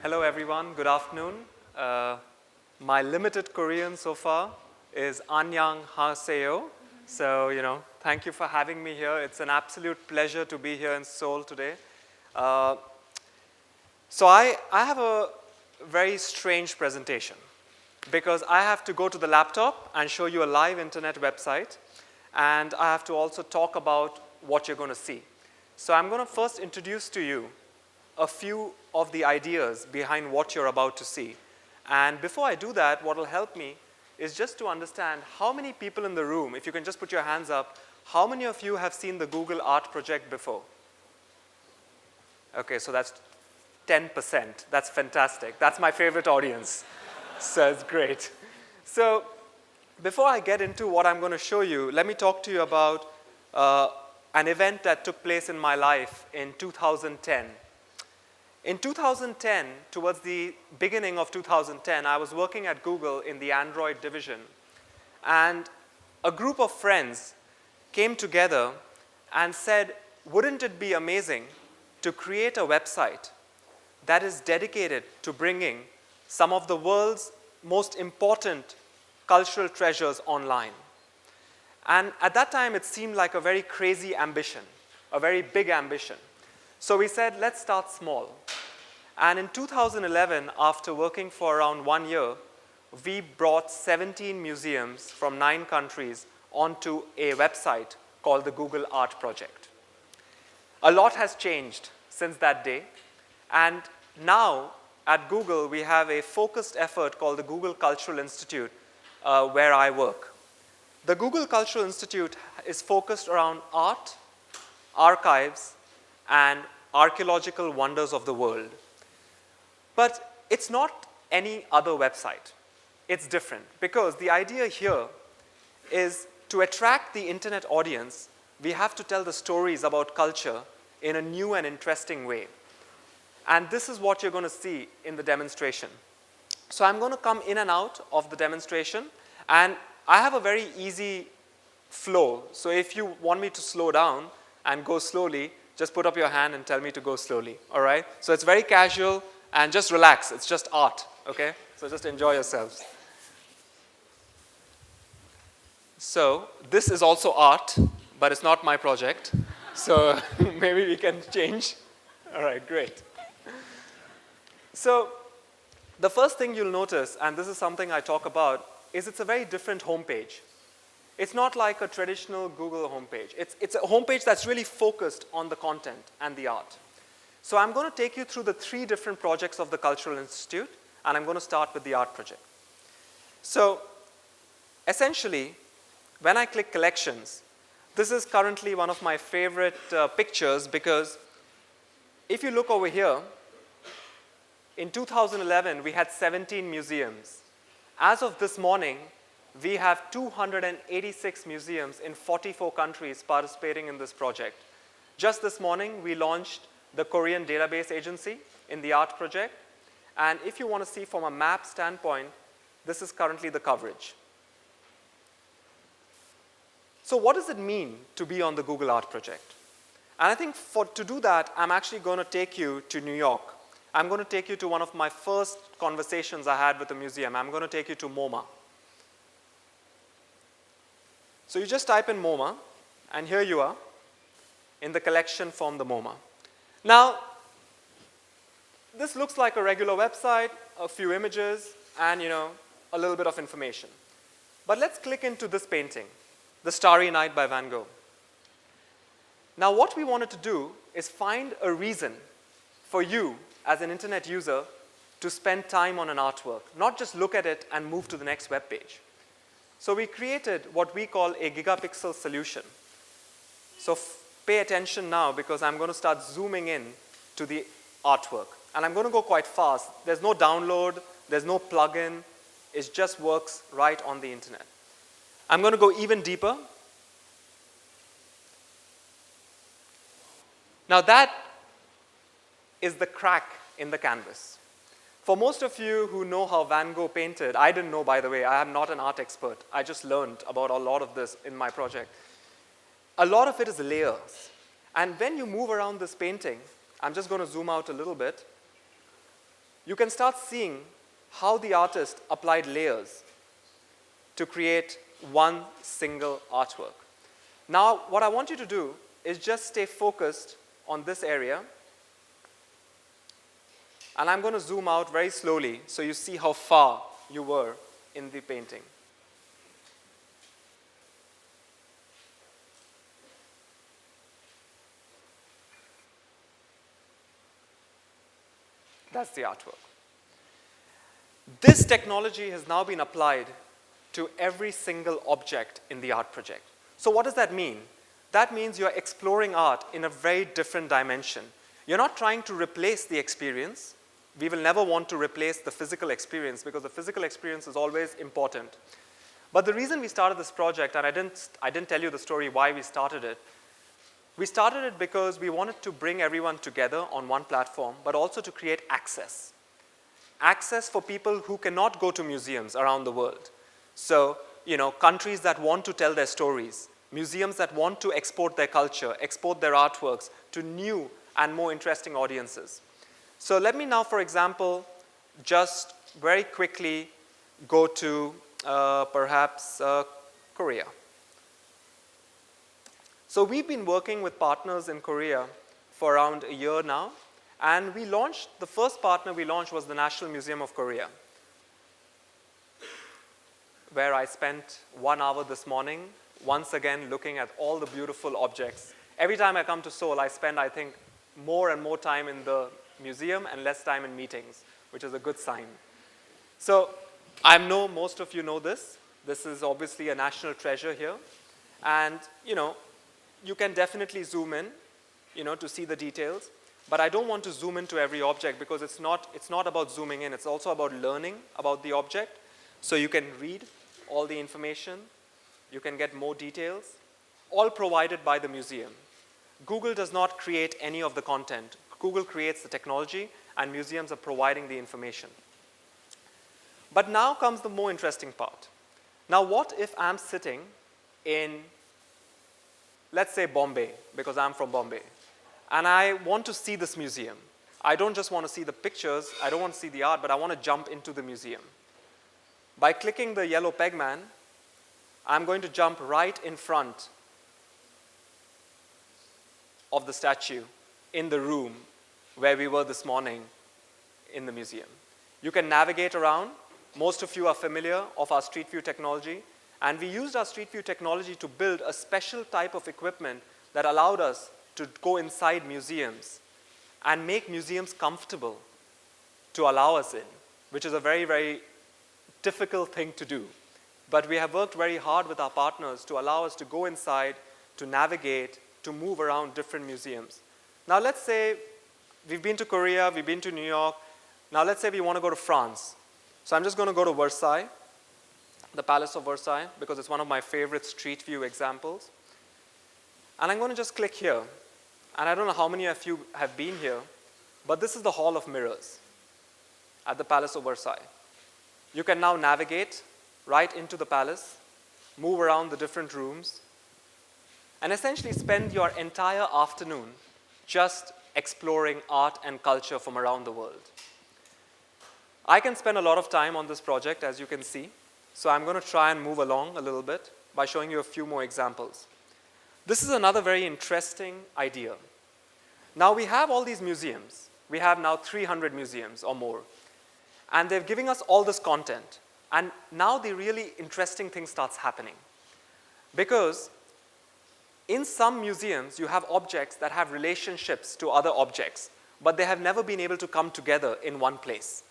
Hello everyone, good afternoon. My limited Korean so far is Annyeong haseyo. So, thank you for having me here. It's an absolute pleasure to be here in Seoul today. So I have a very strange presentation because I have to go to the laptop and show you a live internet website, and I have to also talk about what you're going to see. So I'm going to first introduce to you a few of the ideas behind what you're about to see. And before I do that, what will help me is just to understand how many people in the room, if you can just put your hands up, how many of you have seen the Google Art project before? Okay, so that's 10%. That's fantastic. That's my favorite audience. So it's great. So before I get into what I'm going to show you, let me talk to you about an event that took place in my life in 2010. In 2010, towards the beginning of 2010, I was working at Google in the Android division, and a group of friends came together and said, wouldn't it be amazing to create a website that is dedicated to bringing some of the world's most important cultural treasures online? And at that time, it seemed like a very crazy ambition, a very big ambition. So we said, let's start small. And in 2011, after working for around 1 year, we brought 17 museums from 9 countries onto a website called the Google Art Project. A lot has changed since that day. And now at Google, we have a focused effort called the Google Cultural Institute, where I work. The Google Cultural Institute is focused around art, archives, and archaeological wonders of the world. But it's not any other website. It's different because the idea here is to attract the internet audience, we have to tell the stories about culture in a new and interesting way. And this is what you're going to see in the demonstration. So I'm going to come in and out of the demonstration, and I have a very easy flow. So if you want me to slow down and go slowly, just put up your hand and tell me to go slowly, all right? So it's very casual. And just relax, it's just art, okay? So just enjoy yourselves. So this is also art, but it's not my project. So maybe we can change. All right, great. So the first thing you'll notice, and this is something I talk about, is it's a very different homepage. It's not like a traditional Google homepage. It's a homepage that's really focused on the content and the art. So I'm going to take you through the 3 different projects of the Cultural Institute, and I'm going to start with the art project. So essentially, when I click collections, this is currently one of my favorite pictures because if you look over here, in 2011, we had 17 museums. As of this morning, we have 286 museums in 44 countries participating in this project. Just this morning, we launched the Korean database agency in the art project. And if you want to see from a map standpoint, this is currently the coverage. So what does it mean to be on the Google Art project? And I think to do that, I'm actually going to take you to New York. I'm going to take you to one of my first conversations I had with the museum. I'm going to take you to MoMA. So you just type in MoMA, and here you are in the collection from the MoMA. Now, this looks like a regular website, a few images, and a little bit of information. But let's click into this painting, The Starry Night by Van Gogh. Now, what we wanted to do is find a reason for you as an internet user to spend time on an artwork, not just look at it and move to the next web page. So we created what we call a Gigapixel solution. So pay attention now because I'm going to start zooming in to the artwork. And I'm going to go quite fast. There's no download, there's no plugin. It just works right on the internet. I'm going to go even deeper. Now that is the crack in the canvas. For most of you who know how Van Gogh painted, I didn't know, by the way, I am not an art expert. I just learned about a lot of this in my project. A lot of it is layers. And when you move around this painting, I'm just going to zoom out a little bit. you can start seeing how the artist applied layers to create one single artwork. Now, what I want you to do is just stay focused on this area. And I'm going to zoom out very slowly so you see how far you were in the painting. That's the artwork. This technology has now been applied to every single object in the art project. So what does that mean? That means you're exploring art in a very different dimension. You're not trying to replace the experience. We will never want to replace the physical experience because the physical experience is always important. But the reason we started this project, and I didn't tell you the story why we started it because we wanted to bring everyone together on one platform, but also to create access. Access for people who cannot go to museums around the world. So, countries that want to tell their stories, museums that want to export their culture, export their artworks to new and more interesting audiences. So let me now, for example, just very quickly go to perhaps Korea. So we've been working with partners in Korea for around a year now, and the first partner we launched was the National Museum of Korea, where I spent 1 hour this morning, once again looking at all the beautiful objects. Every time I come to Seoul, I spend, I think, more and more time in the museum and less time in meetings, which is a good sign. So I know most of you know this. This is obviously a national treasure here. And, you can definitely zoom in, to see the details. But I don't want to zoom into every object because it's not about zooming in. It's also about learning about the object. So you can read all the information. You can get more details, all provided by the museum. Google does not create any of the content. Google creates the technology, and museums are providing the information. But now comes the more interesting part. Now, what if I'm sitting in, let's say, Bombay, because I'm from Bombay, and I want to see this museum? I don't just want to see the pictures, I don't want to see the art, but I want to jump into the museum. By clicking the yellow pegman, I'm going to jump right in front of the statue in the room where we were this morning in the museum. You can navigate around. Most of you are familiar of our Street View technology, and we used our Street View technology to build a special type of equipment that allowed us to go inside museums and make museums comfortable to allow us in, which is a very, very difficult thing to do. But we have worked very hard with our partners to allow us to go inside, to navigate, to move around different museums. Now let's say we've been to Korea, we've been to New York. Now let's say we want to go to France. So I'm just going to go to Versailles, the Palace of Versailles, because it's one of my favorite Street View examples. And I'm going to just click here. And I don't know how many of you have been here, but this is the Hall of Mirrors at the Palace of Versailles. You can now navigate right into the palace, move around the different rooms, and essentially spend your entire afternoon just exploring art and culture from around the world. I can spend a lot of time on this project, as you can see, so I'm going to try and move along a little bit by showing you a few more examples. This is another very interesting idea. Now we have all these museums. We have now 300 museums or more, and they're giving us all this content. And now the really interesting thing starts happening, because in some museums, you have objects that have relationships to other objects, but they have never been able to come together in one place.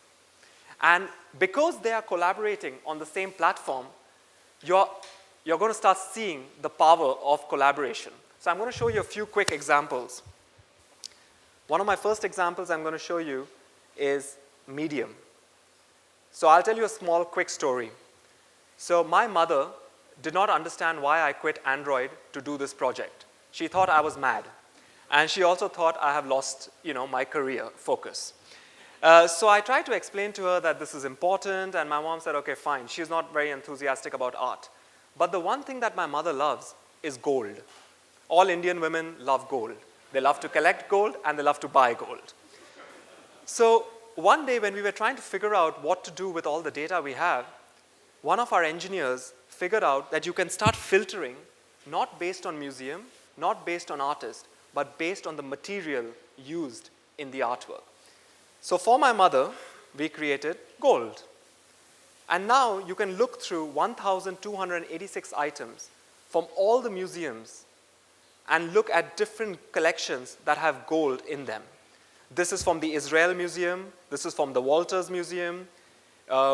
And because they are collaborating on the same platform, you're going to start seeing the power of collaboration. So I'm going to show you a few quick examples. One of my first examples I'm going to show you is Medium. So I'll tell you a small, quick story. So my mother did not understand why I quit Android to do this project. She thought I was mad. And she also thought I have lost, my career focus. So I tried to explain to her that this is important, and my mom said, okay, fine. She's not very enthusiastic about art. But the one thing that my mother loves is gold. All Indian women love gold. They love to collect gold, and they love to buy gold. So one day when we were trying to figure out what to do with all the data we have, one of our engineers figured out that you can start filtering not based on museum, not based on artist, but based on the material used in the artwork. So for my mother, we created gold. And now you can look through 1,286 items from all the museums and look at different collections that have gold in them. This is from the Israel Museum. This is from the Walters Museum.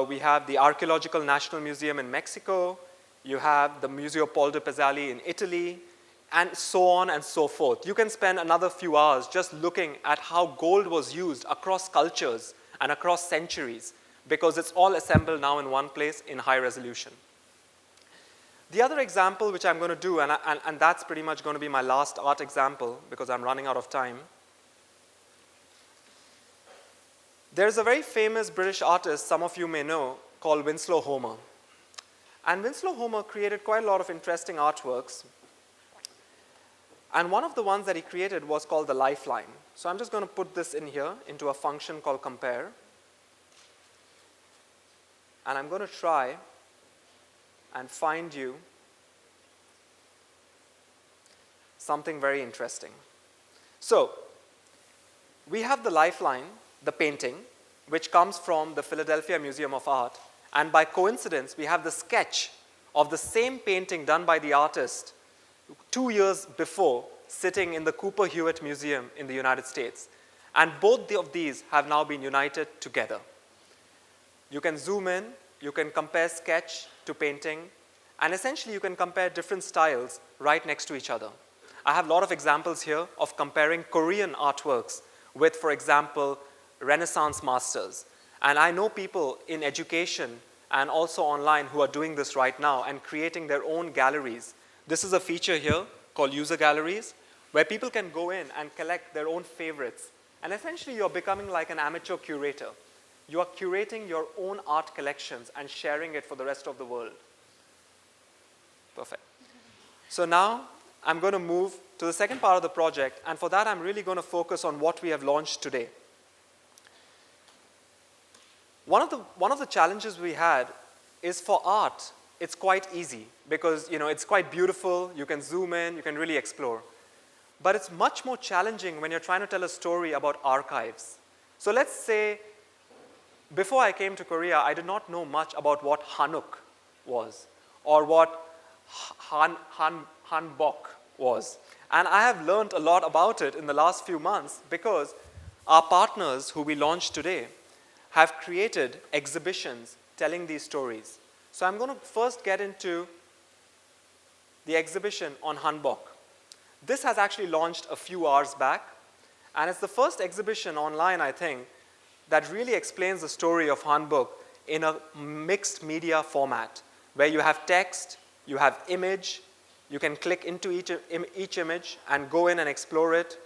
We have the Archaeological National Museum in Mexico. You have the Museo Paul de Pezzali in Italy, and so on and so forth. You can spend another few hours just looking at how gold was used across cultures and across centuries, because it's all assembled now in one place in high resolution. The other example which I'm going to do, and that's pretty much going to be my last art example because I'm running out of time. There's a very famous British artist, some of you may know, called Winslow Homer. And Winslow Homer created quite a lot of interesting artworks. And one of the ones that he created was called the lifeline. So I'm just going to put this in here into a function called compare. And I'm going to try and find you something very interesting. So we have the lifeline, the painting, which comes from the Philadelphia Museum of Art. And by coincidence, we have the sketch of the same painting done by the artist 2 years before, sitting in the Cooper Hewitt Museum in the United States. And both of these have now been united together. You can zoom in, you can compare sketch to painting, and essentially you can compare different styles right next to each other. I have a lot of examples here of comparing Korean artworks with, for example, Renaissance masters. And I know people in education and also online who are doing this right now and creating their own galleries. This is a feature here called user galleries, where people can go in and collect their own favorites. And essentially you're becoming like an amateur curator. You are curating your own art collections and sharing it for the rest of the world. Perfect. So now I'm going to move to the second part of the project, and for that I'm really going to focus on what we have launched today. One of the challenges we had is for art, it's quite easy because it's quite beautiful, you can zoom in, you can really explore. But it's much more challenging when you're trying to tell a story about archives. So let's say, before I came to Korea, I did not know much about what Hanuk was or what Hanbok was. And I have learned a lot about it in the last few months because our partners who we launched today have created exhibitions telling these stories. So I'm going to first get into the exhibition on Hanbok. This has actually launched a few hours back, and it's the first exhibition online, I think, that really explains the story of Hanbok in a mixed media format, where you have text, you have image, you can click into each image and go in and explore it.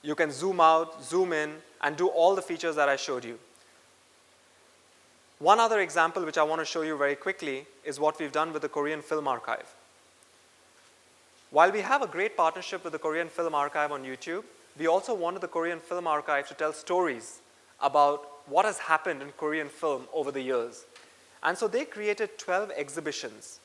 You can zoom out, zoom in, and do all the features that I showed you. One other example which I want to show you very quickly is what we've done with the Korean Film Archive. While we have a great partnership with the Korean Film Archive on YouTube, we also wanted the Korean Film Archive to tell stories about what has happened in Korean film over the years. And so they created 12 exhibitions.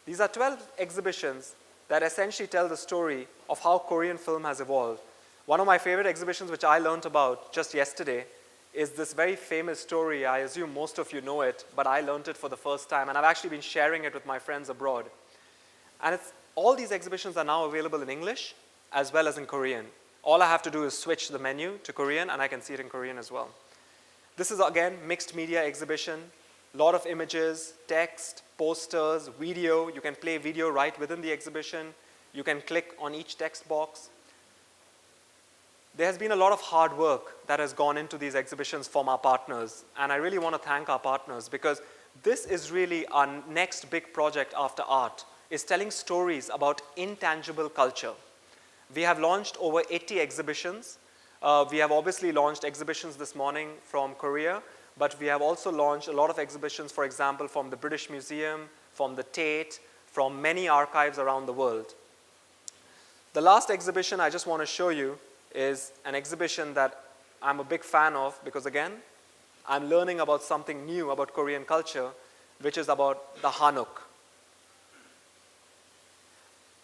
These are 12 exhibitions that essentially tell the story of how Korean film has evolved. One of my favorite exhibitions which I learned about just yesterday is this very famous story. I assume most of you know it, but I learned it for the first time, and I've actually been sharing it with my friends abroad. And all these exhibitions are now available in English as well as in Korean. All I have to do is switch the menu to Korean, and I can see it in Korean as well. This is, again, mixed media exhibition. A lot of images, text, posters, video. You can play video right within the exhibition. You can click on each text box. There has been a lot of hard work that has gone into these exhibitions from our partners, and I really want to thank our partners because this is really our next big project after art, is telling stories about intangible culture. We have launched over 80 exhibitions. We have obviously launched exhibitions this morning from Korea, but we have also launched a lot of exhibitions, for example, from the British Museum, from the Tate, from many archives around the world. The last exhibition I just want to show you is an exhibition that I'm a big fan of because, again, I'm learning about something new about Korean culture, which is about the Hanok.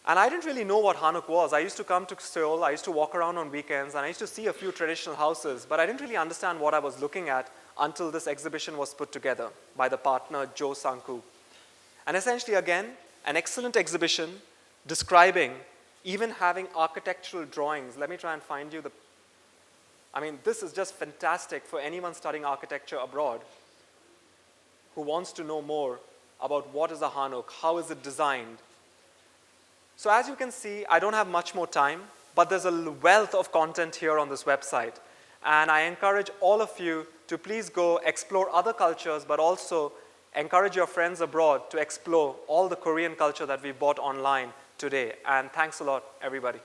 And I didn't really know what Hanok was. I used to come to Seoul, I used to walk around on weekends, and I used to see a few traditional houses, but I didn't really understand what I was looking at until this exhibition was put together by the partner, Jo Sang-koo. And essentially, again, an excellent exhibition describing, even having architectural drawings. Let me try and find you the, I mean, this is just fantastic for anyone studying architecture abroad who wants to know more about what is a Hanok, how is it designed. So as you can see, I don't have much more time, but there's a wealth of content here on this website. And I encourage all of you to please go explore other cultures, but also encourage your friends abroad to explore all the Korean culture that we bought online today. And thanks a lot, everybody.